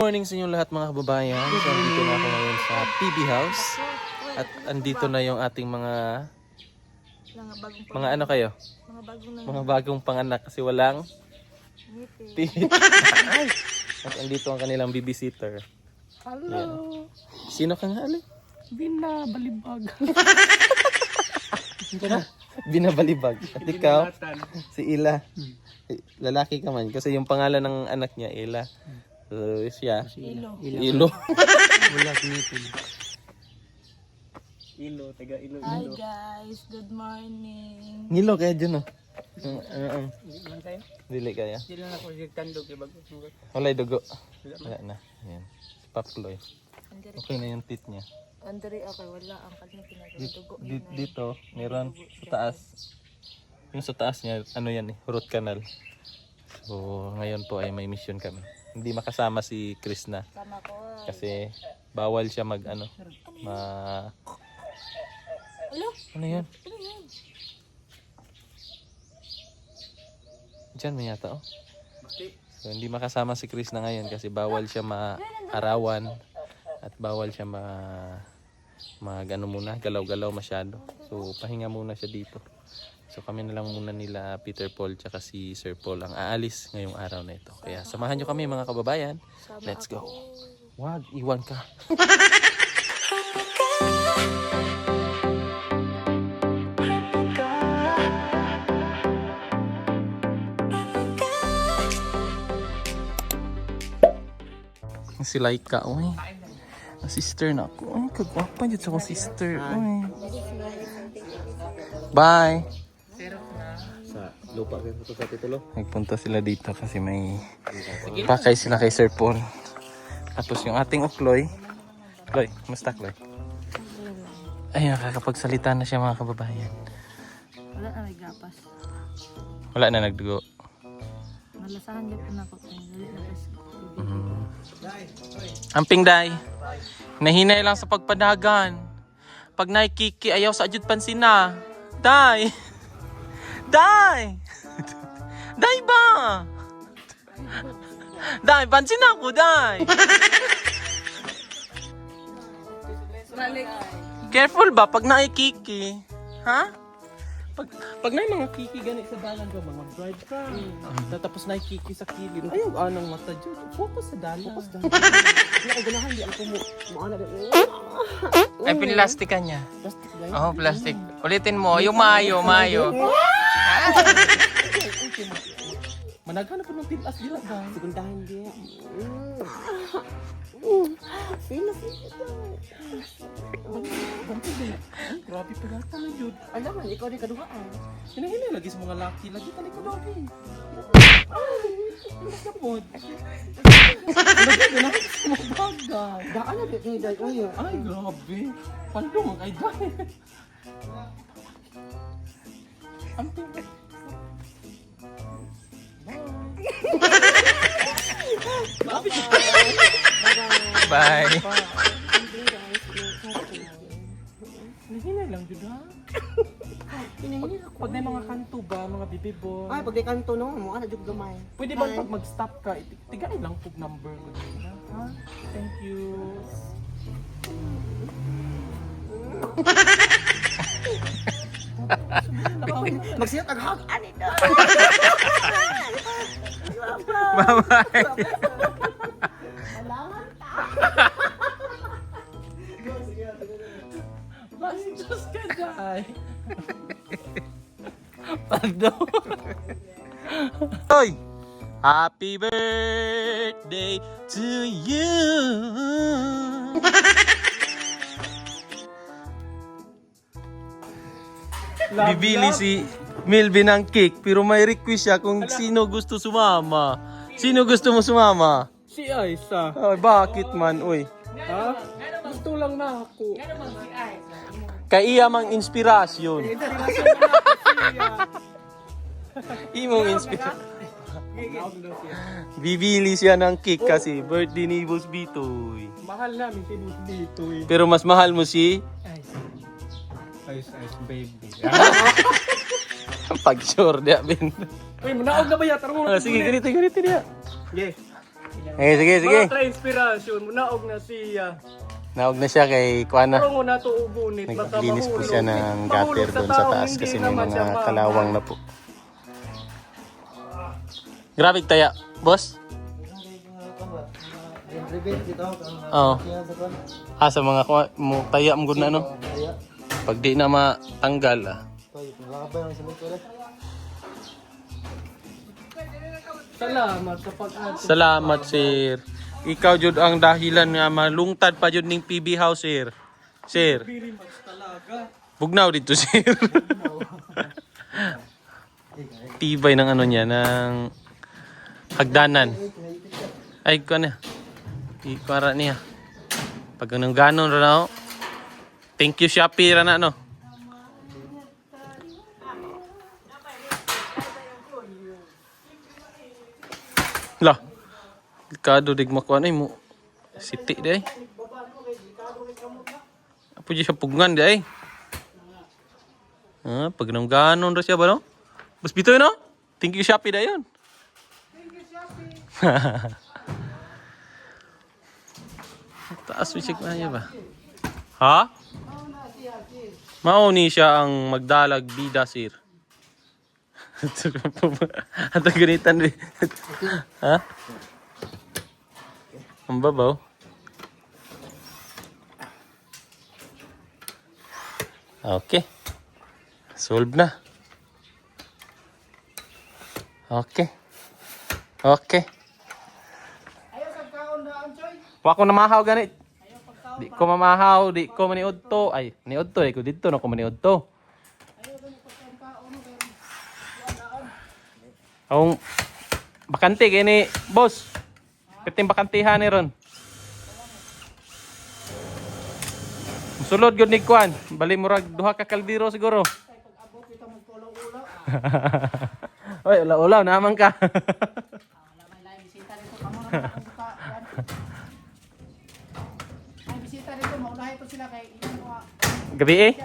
Morning sa inyo lahat mga kababayan. So, andito na ako ngayon sa PB House. At andito na yung ating mga ano kayo? Mga bagong panganak kasi walang ngipin. At andito ang kanilang babysitter. Hello. Yan. Sino ka nga Ali? Binabalibag. Binabalibag. At ikaw, si Ila. Lalaki ka man kasi yung pangalan ng anak niya Ila. So, siya. Ilo. Wala ngipin. Ilo, taga Ilo. Hi guys, good morning. Ngilo kaya dyan oh. Man kayo? Dili kaya. Sila na ko tandog kay bago. Walay dugo. Wala na. Ayan. Si Paploy. Okay na yung tit niya. Andre, okay, wala ang kanyang pinagadugo. Dito, meron sa taas. Yung sa taas niya, ano yan eh, root canal. So, ngayon po ay may mission kami. Hindi makasama si Chris na. Tama ko. Kasi bawal siya mag ano, Ano yan? Diyan may yata oh. So, hindi makasama si Chris na ngayon kasi bawal siya maarawan at bawal siya galaw-galaw masyado. So pahinga muna siya dito. So kami na lang muna nila Peter Paul tsaka si Sir Paul ang aalis ngayong araw na ito. Kaya samahan nyo kami mga kababayan. Let's go. Wag, iwan ka. Si Laika, uy. Sister na ako. Ay, kagwapa dyan sa akong sister. Uy. Bye! Sa lupa kayo sa titulo? Nagpunta sila dito kasi may pakay sila kay Sir Paul. Tapos yung ating Chloe. Chloe, kumusta Chloe? Ay, nakakapagsalita na siya mga kababayan. Wala na may gapas. Wala na nagdugo. Malasahan niya po na ako. Amping day. Nahinay lang sa pagpadagan. Pag naikiki, ayaw sa adyut pansin na. Day! Day! Day ba? Day, pansin ako, day! Careful ba pag naikiki? Ha? Pag na mga kiki ganit sa dalan ka, mga drive ka. Tapos naikiki sa kilid. Ayaw, anong mata dyan. Focus sa dalan. Nakaganahan di ako mo ana din. Ay, pinlastikan niya. Plastic guys. Oo, plastic. Ulitin mo, yung mayo. Managhanap ko ng tilas dila ba? Segundahan di. Grabe pa gata na yun. Alam man ikaw di kaduhaan. Hinahinay lagi sa mga laki. Lagi ka ni ko lagi. Kapod. Lagi na lang sa mga bagay. Daan na di kay dai oyo. Ay, grabe. Pando mga ay dahil. Amping. Bye. Nahinay lang yun ha. Pag may mga kanto ba, mga bibibon. Ay pag di kanto no mo ana jud gamay. Pwede ba pag mag-stop ka, tigain lang po number ko dito. Ha? Thank you. Magsiyot ang hag ani na. Bye-bye. Bastos ka dahil. Pagdo. Hoy! Happy birthday to you. Bibili si Milvin ng cake pero may request siya kung sino gusto sumama. Sino gusto mo sumama? Si Aisa. Ay, bakit man, uy? Ha? Gusto lang na ako. Kay iya mang inspirasyon. Imong inspirasyon. Bibili siya ng cake kasi birthday ni Boss Bitoy. Mahal namin si dito eh. Pero mas mahal mo si Ice baby. pag sure dia bin. Uy, munaog na ba yata mo? Sige, ganito dia. Yes. Sige, sige. Mga ka-inspirasyon, naog na siya. Naog na siya kay Kuana. Pero mo na to ubunit, Naglinis po siya ng gutter doon sa taas kasi may mga kalawang na po. Grabe taya, boss. Oo. Sa mga mo taya mo gud na no. Pag di na matanggal Salamat sa pag-ate. Salamat sir. Ikaw jud ang dahilan nga malungtad pa jud ning PB house sir. Sir. Bugnaw dito sir. Tibay ng ano niya ng hagdanan. Ay ko na. Ikara niya. Pag ganun ganon ra na. Thank you Shopee ra na no. Lah. Delikado dig makuha na mo. Siti day. Apo di siya pugngan day. Pag nang ganon ra siya ba no? Bas bitoy no? Thank you Shopee dayon. Thank you Shopee. Taas wisik na niya ba? Ha? Mauni siya ang magdalag bida sir. At ganitan din. Ha? Ang babaw. Okay. Solve na. Okay. Okay. Wa ko namahaw ganit. Di ko mamahaw, di ko maniudto. Ay, niudto ay ko dito no ko maniudto. Ang bakante gini, boss. Piting bakantihan ni ron. Sulod gud ni kuan, bali murag duha ka kaldero siguro. Oy, ulaw naman ka. Gabi eh.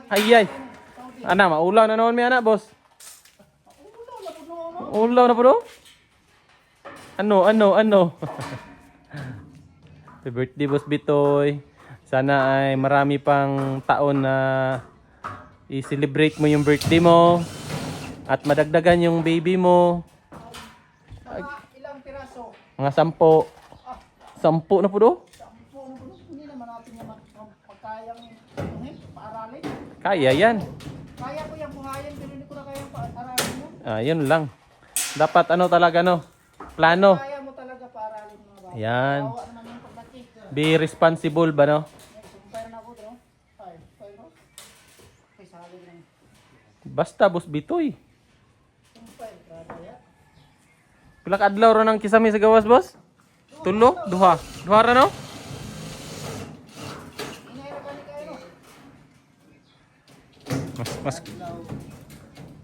Ay ay. Ana maulaw na naman mi ana, boss. Ulaw na po do? Ano? Happy birthday, Boss Bitoy. Sana ay marami pang taon na i-celebrate mo yung birthday mo. At madagdagan yung baby mo. Ilang piraso? Mga 10. 10 na po do? 10 hindi naman natin yung pagkayang paaralin. Kaya yan. Kaya ko yung buhayan pero hindi ko na kayang paaralin mo. Yun lang. Dapat ano talaga no? Plano. Kaya mo talaga paaralin mga bata. Yan. Kawa naman yung pagdaki. Be responsible ba no? Sumpay na ako no? Ay, no? Kay sabi lang. Basta, Boss Bitoy. Sumpay, kaya. Pila ka adlaw ron ang kisame sa gawas, boss? Tulo? Duha? Duha ra no? Inay ra gani kayo no? Mas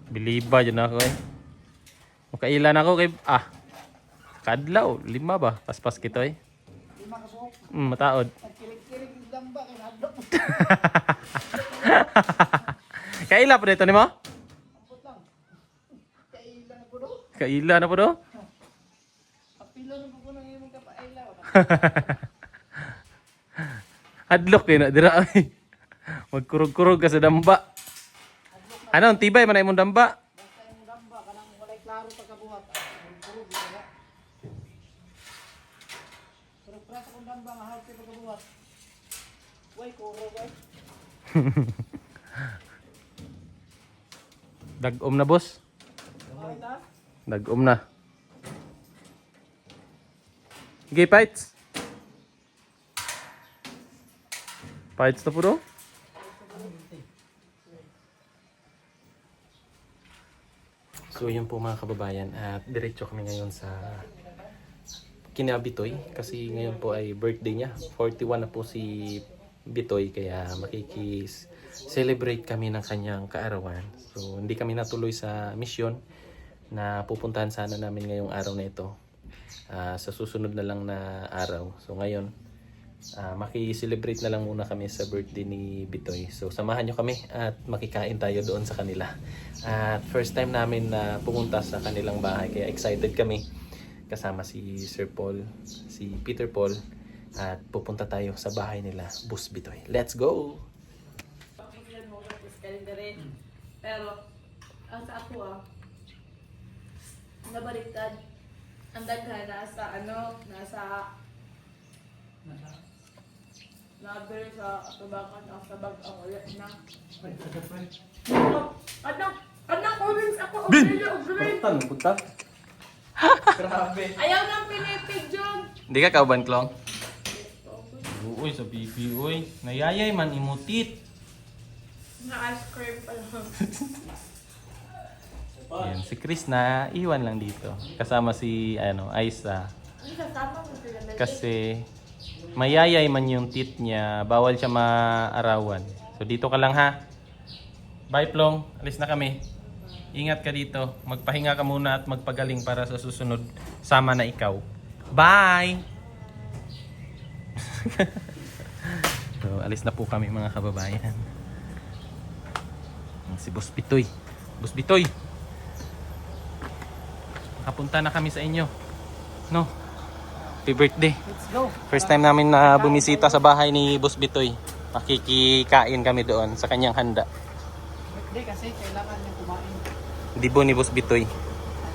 biliba dyan ako eh. Makailan ako kay kadlaw, 5 ba? Paspas kito eh. 5 ka buhok. Mataod. Nagkilig-kilig yung damba kay hadlok. Kaila po dito ni mo? Ambot lang. Kailan na po do? Kaila na po do? Apilo na po nang imong kapailaw. Hadlok eh na dira ay. Magkurog-kurog ka sa damba. Ano, ang tibay man na imong damba? Basta yung damba kanang walay klaro pagkabuhat. Puro gila. Pero prasa kung damba nga hawak pagkabuhat. Way kuro way. Dagom na, boss. Dagom na. Okay, fights. Fights na po do? So yun po mga kababayan at diretso kami ngayon sa kina Bitoy kasi ngayon po ay birthday niya. 41 na po si Bitoy kaya makikis-celebrate kami ng kanyang kaarawan. So hindi kami natuloy sa mission na pupuntahan sana namin ngayong araw na ito. Sa susunod na lang na araw. So ngayon maki-celebrate na lang muna kami sa birthday ni Bitoy. So samahan nyo kami at makikain tayo doon sa kanila. At first time namin na pumunta sa kanilang bahay kaya excited kami. kasama si Sir Paul, si Peter Paul, at pupunta tayo sa bahay nila, Boss Bitoy. Let's go! Pero, sa ako nabaliktad. Ang daghan nasa naber sa tubakan ang sabag ang ulit na. Anak, orange ako. Orange. Punta? Grabe. Ayaw nang pinipig, John. Hindi ka kauban, Klong? Uy, sa pipi, uy. Nayayay man, imutit. Na ice cream pa lang. Yan, si Chris na iwan lang dito. Kasama si Aisa. Ang kasama mo sila. Kasi mayayay man yung tit niya, bawal siya maarawan. So dito ka lang ha. Bye Plong, alis na kami. Ingat ka dito. Magpahinga ka muna at magpagaling para sa susunod. Sama na ikaw. Bye! So, alis na po kami mga kababayan. Si Boss Bitoy. Boss Bitoy! Nakapunta na kami sa inyo. No? Happy birthday. Let's go. First time namin na bumisita sa bahay ni Boss Bitoy. Makikikain kami doon sa kanyang handa. Birthday kasi kailangan niya kumain. Dibo ni Boss Bitoy.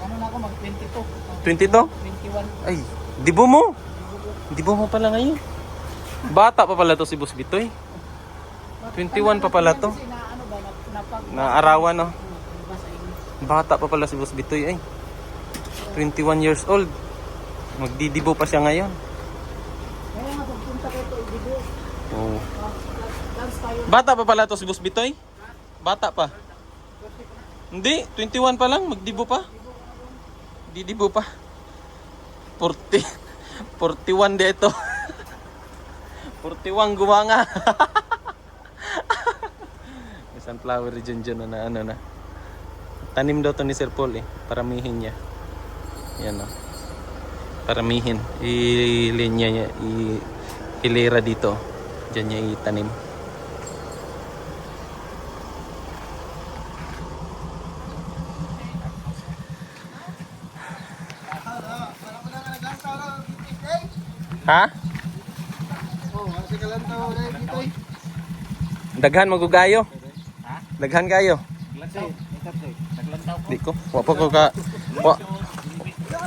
Ano na ako, mag-22. 22? 21. Ay, dibo mo? Dibo mo pala ngayon. Bata pa pala to si Boss Bitoy. 21 pa pala to. Kasi na ano ba, napag... Naarawan no. Diba sa inyo? Bata pa pala si Boss Bitoy ay. 21 years old. Magdidibo pa siya ngayon. Kaya nga, pagpunta ko ito, ibigo. Oh. Dance tayo. Bata pa pala to si Boss Bitoy? Bata pa. Hindi, 21 pa lang, magdibo pa. Didibo pa. 40. 41 di ito. 41 gumanga. May sunflower dyan na ano na. Tanim daw to ni Sir Paul eh. Paramihin niya. Yan o. Paramihin. Ilinya niya. Hilera dito. Diyan niya itanim. Ha? Daghan magugayo. Daghan kayo. Di ko. Wa pa ko ka. Wa.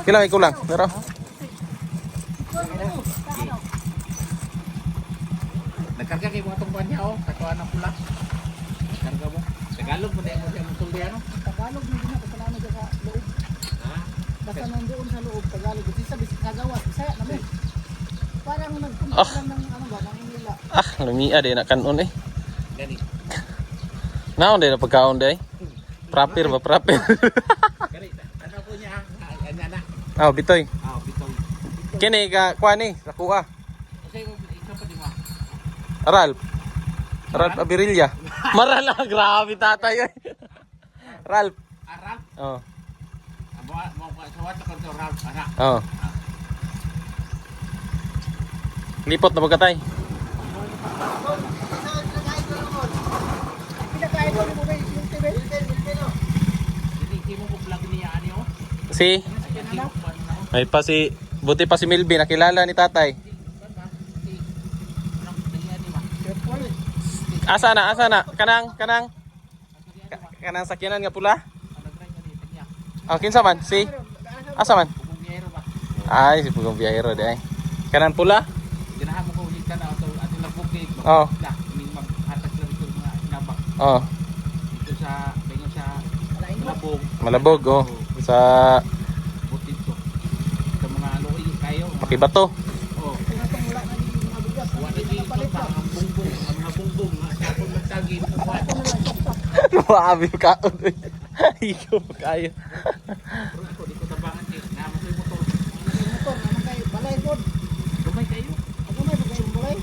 Kailang ikaw lang. Pero. Nagkarga kayo mga tungkuan niya, oh. Katuan ng pula. Nagkarga mo. Tagalog mo na yung mga mutulbiano. Tagalog mo din ako. Kasalanan dyan sa loob. Basta nandoon sa loob, Tagalog. Kasi sabi, kagawas. Bisaya namin. Parang nagpunta lang ng ano ba, ng Inila. Lumia din na kanon eh. Gani. Naon din na pagkaon day. Proper ba proper? Gani. Ano po niya? Anak. Oh, Bitoy. Bitong. Kini ka kuan ni, nakuha. Kasi ikaw pa di mo. Ralph. Ralph Abirilya. Maral na, grabe tatay. Ralph. Arap. Oh. Mo sa wata ko sa Ralph. Anak. Oh. Lipot na pagkatay. Pinakain ko mo ba yung TV? Hindi mo ko vlog niya ani oh. Si may pa si buti pa si Milby nakilala ni tatay. Asa na? Kanang sakyanan nga pula? Oh, kinsa man? Si asa man? Ay, si Pugong Biyahero di ay. Kanang pula? Ganahan mo ko ulit ka na ato lang bukid. Oh. Ning maghatag lang ito mga inabak. Oh, Dito sa bingon sa Malabog. Malabog oh. Sa Bukid to. Sa mga loy kayo. Pakibato. Oh. Wala dito pa ang bungbong, ang mga bungbong, mga sapon magtagi. Grabe ka. Ikaw kayo. Ako dito tabangan kay na mo motor. Motor naman kay balay pod. Dumay kayo. Ako may bagay balay.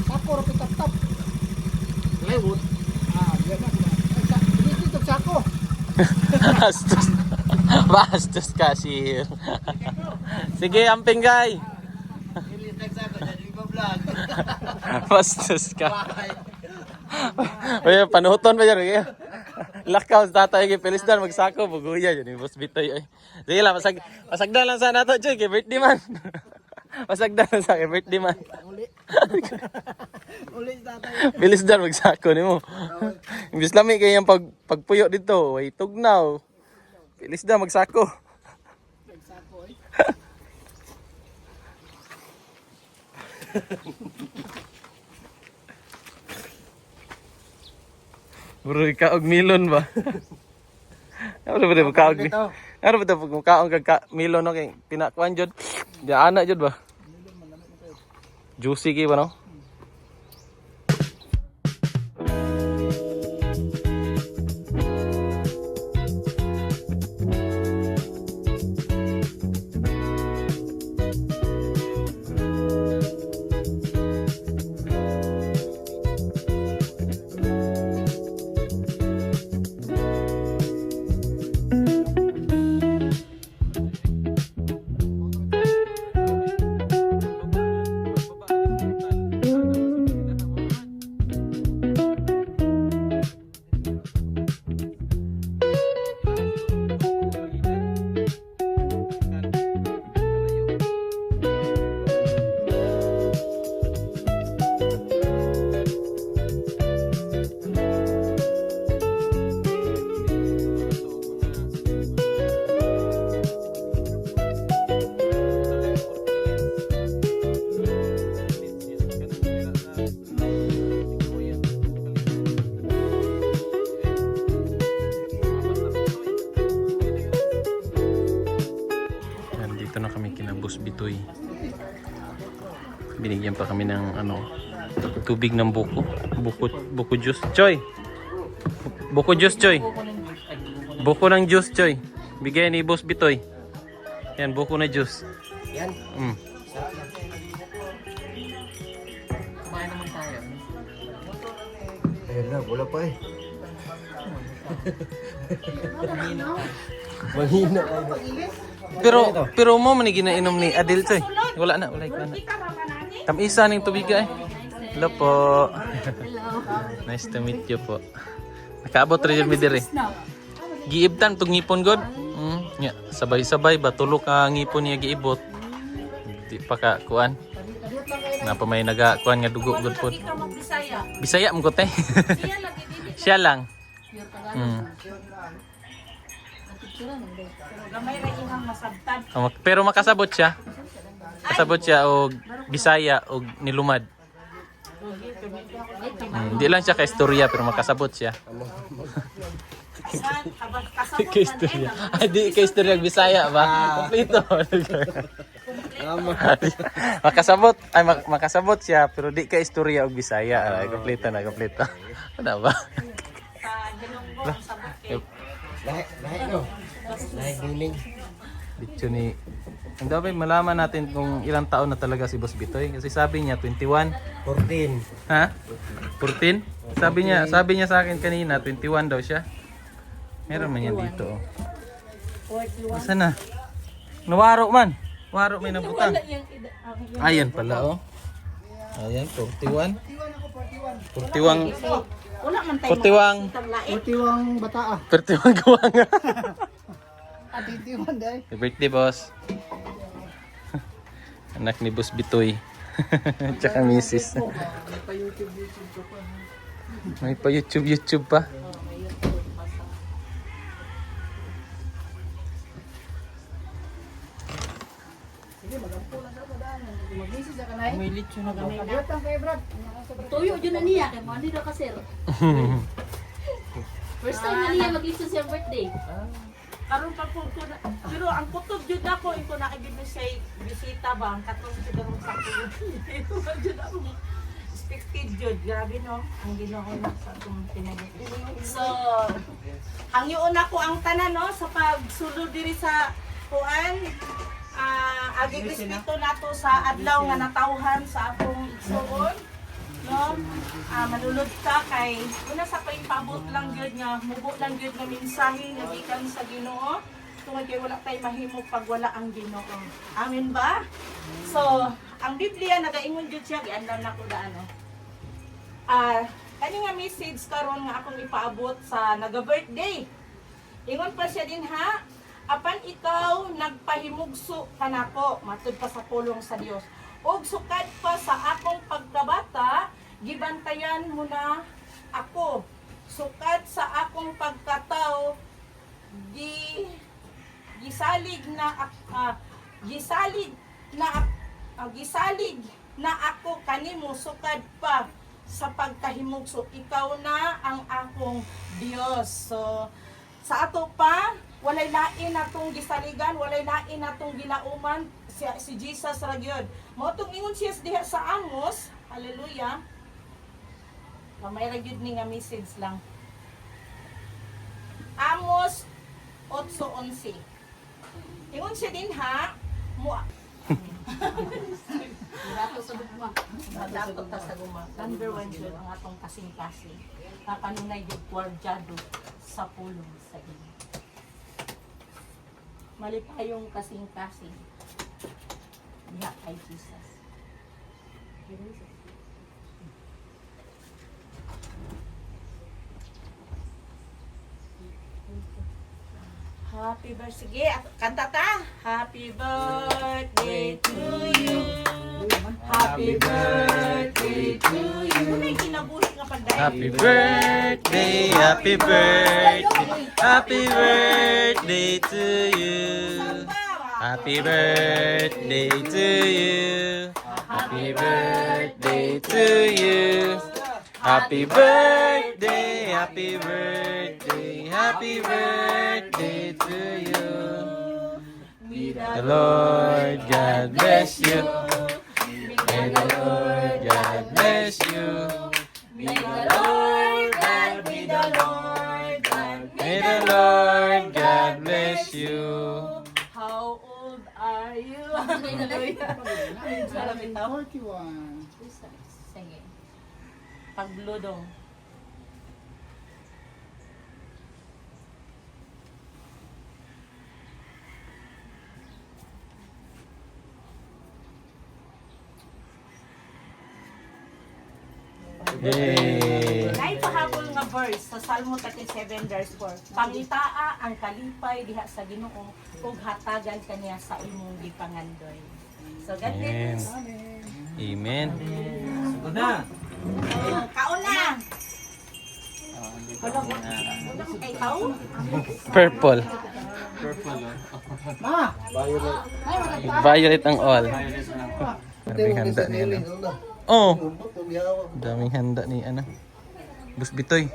Sako ra pitap-tap. Plywood. Dito sako. Bastos. Bastos kasi. Sige, amping guy. Bastos ka. Oye, panuton ba yan? Lakaw sa tatay kay Felisdan magsako buguya yun ni Boss Bitoy ay. Sige lang masagdan lang sa nato Joy kay birthday man. Masagdan lang sa kay birthday man. Uli tatay. Felisdan magsako nimo. Imbis lami kay yang pagpuyo dito, way tugnaw. Felisdan magsako. Bro, ikaog milon ba? Ano ba ito kaog? Ano ba ito kaog kag milon no kay pinakuan jud. Di ana jud ba? Juicy kay ba no? Dito na kami kina Boss Bitoy. Binigyan pa kami ng tubig ng buko juice. Choy. Buko juice, Choy. Buko ng juice, Choy. Bigay ni Boss Bitoy. Yan, buko na juice. Yan. Kumain naman tayo. Ayun na, wala pa eh. Mahina Pero mo man ginainom ni Adil, Choy. Wala na. Tamisa ning tubig eh. Hello po. Nice to meet you po. Nakaabot rin mi dire. Giibtan tug ngipon god. Nya, sabay-sabay ba tulo ka ngipon niya giibot. Di pa ka kuan. Na pa may naga kuan nga dugo god pod. Bisaya mo ko te. Siya lang. Pero makasabot siya. Kasabot siya og Bisaya og nilumad. Hindi lang siya ka-istorya pero makasabot siya. Ka-istorya. Di ka-istorya og Bisaya ba? Kompleto. Makasabot ay makasabot siya pero di ka-istorya og Bisaya. Kompleto na, kompleto. Ano ba? Lahat no. Lahat giling. Dito ni ang dapat malaman natin kung ilang taon na talaga si Boss Bitoy kasi sabi niya 21. 14. Ha? 14? Sabi niya sa akin kanina 21 daw siya. Meron man yan dito. Asa na? Nawaro man. Waro may nabutang. Ayan pala oh. Ayan 41. 41. Wala man tayo. 41 bata ah. 41 guwang. Atitiwan day. Happy birthday, boss. Anak ni Boss Bitoy. Tsaka misis. May pa YouTube pa. May lechon na daw. Tuyo dyan na niya, kaya mga nila ka sir. First time na niya mag-issue siya birthday. Karon pa po ko na. Pero ang kutob jud ako iko na say bisita ba ang katong siguro sa kuya. Ito ba jud ako. Expected jud, grabe no. Ang Ginoo na sa atong pinagi. So, ang yuon ako ang tanan no sa pagsulod diri sa kuan. Agi respeto nato sa adlaw nga natawhan sa akong igsoon. No? Manulod ka kay una sa paipabot lang gyud nga mubo lang gyud nga mensahe nga gikan sa Ginoo tungod kay wala tay mahimo pag wala ang Ginoo. Amen ba? So, ang Biblia nagaingon gyud siya gianlan nako da ano. Kani nga message karon nga akong ipaabot sa naga-birthday. Ingon pa siya din ha, apan ikaw nagpahimugso kanako matud pa sa pulong sa Dios. Og sukad pa sa akong pagkabata, gibantayan mo na ako. Sukad sa akong pagkatao, gisalig na ako kanimo sukad pa sa pagkahimugso. Ikaw na ang akong Dios. So sa ato pa, walay lain natong gisaligan, walay lain natong gilauman si Jesus ra gyud. Mao tong ingon siya diha sa Amos, hallelujah. May ra gyud ni nga message lang. Amos 8:11. Ingon siya din ha, Dato sa bugma. Dato ta sa guma. Number 1 jud ang atong kasing-kasing. Kakanunay jud kwardyado sa pulong sa Ginoo. Malipayong kasing-kasing. Diha kay Jesus. Happy birthday. Sige, kanta ta. Happy birthday to you. Happy birthday to you. May kinabuhi nga pagdahil. Happy birthday, happy birthday, happy birthday to you. Happy birthday to you. Happy birthday to you. Happy birthday, happy birthday, happy birthday to you. May the Lord God bless you. May the Lord God bless you. May the Lord God, may the Lord God, May the Lord God bless you. How old are you? Sarap ito. 41. Sige. Pagludong. Yay! Naipahabol nga verse sa Salmo 37 verse 4. Pangitaa ang kalipay diha sa Ginoo ug hatagan kaniya sa imong gipangandoy. So God Amen. bless. Amen. Kaon na. Wala mo kay tao? Purple. Ma! Violet ang all. Daming handa ni ano. Oh, daming handa ni ano. Bus Bitoy.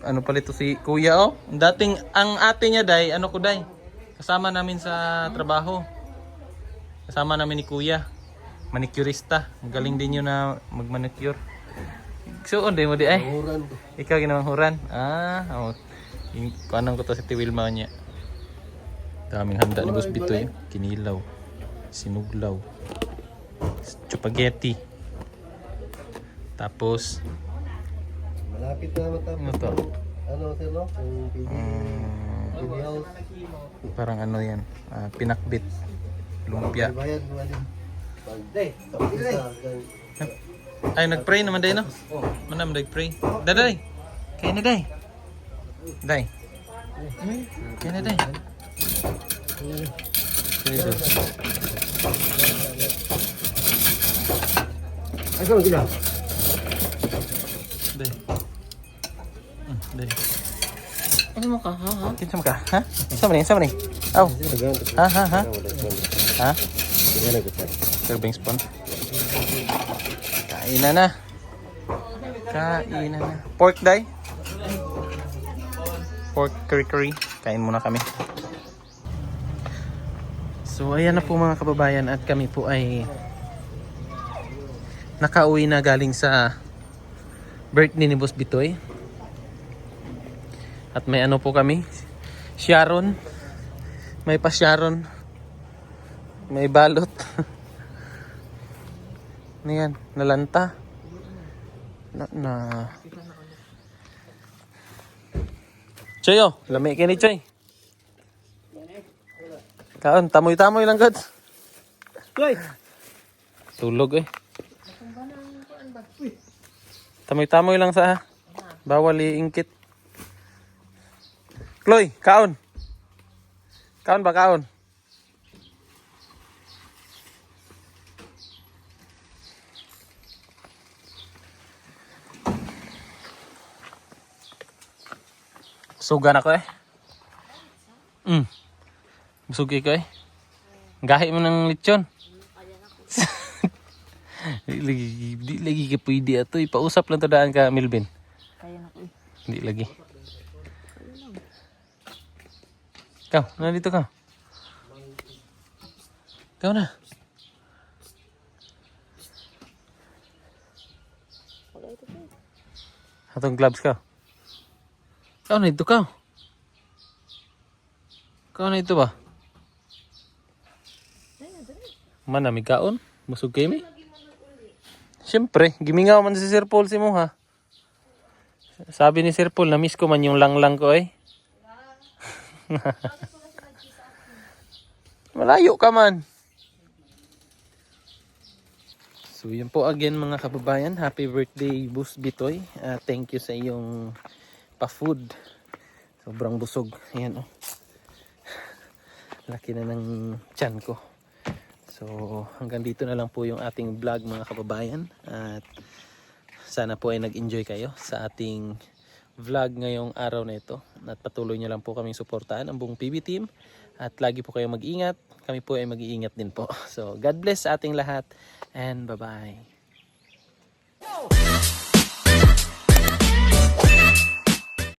Ano pala ito si Kuya oh. Dating ang ate niya day, ano ko day. Kasama namin sa trabaho. Kasama namin ni Kuya. Manicurista. Galing din yun na magmanicure. So, onday mo di ay. Ikaw ginawang huran. Oh. Kanang ko to si Tiwilma niya. Daming handa ni Bus Bitoy. Kinilaw. Sinuglaw. Spaghetti. Tapos Malapit na matapos. ano to? Ano sir no? Yung PG house. Parang ano yan. Pinakbit. Lumpia. Bayad mo din. Bagday. Tapos na. Ay, nag-pray naman day, no? Manam, nag-pray. Daday! Kaya na, day. Day. Kaya na, day. Jesus. Ay, kung gila. Day. Day. Ano mo ka, ha? Kinsa mo ka, ha? Sama ni, sama ni. Aw. Ha? Ha? Serving spoon. Kainan na. Kainan na. Pork day. Pork curry. Kain muna kami. So ayan na po mga kababayan at kami po ay nakauwi na galing sa birthday ni Boss Bitoy. At may ano po kami, Sharon. May pa Sharon. May balot. Ano yan? Nalanta. Na. Choy oh, lami ka ni Choy. Kaon, tamoy-tamoy lang gad. Choy! Tulog eh. Tamoy-tamoy lang sa bawal iingkit. Chloe, kaon. Kaon ba kaon? Sugan ako eh. Busog ko eh. Gahi mo ng lechon. Di lagi ka pwede ato. Ipausap lang to daan ka, Milvin. Kaya na ko eh. Hindi lagi. Ikaw, nandito ka. Ikaw na. Atong gloves ka. Ikaw na ito ka. Ikaw na ito ba? Mana, may kaon? Busog kayo mi? Siyempre, gimingaw man si Sir Paul si mo ha. Sabi ni Sir Paul, na-miss ko man yung lang-lang ko eh. Malayo ka man. So yun po again mga kababayan. Happy birthday Bus Bitoy. Thank you sa iyong pa-food. Sobrang busog. Ayan oh. Laki na ng tiyan ko. So hanggang dito na lang po yung ating vlog mga kababayan. At sana po ay nag-enjoy kayo sa ating vlog ngayong araw na ito. At patuloy nyo lang po kaming suportahan ang buong PB team. At lagi po kayo mag-ingat. Kami po ay mag-iingat din po. So God bless sa ating lahat. And bye-bye.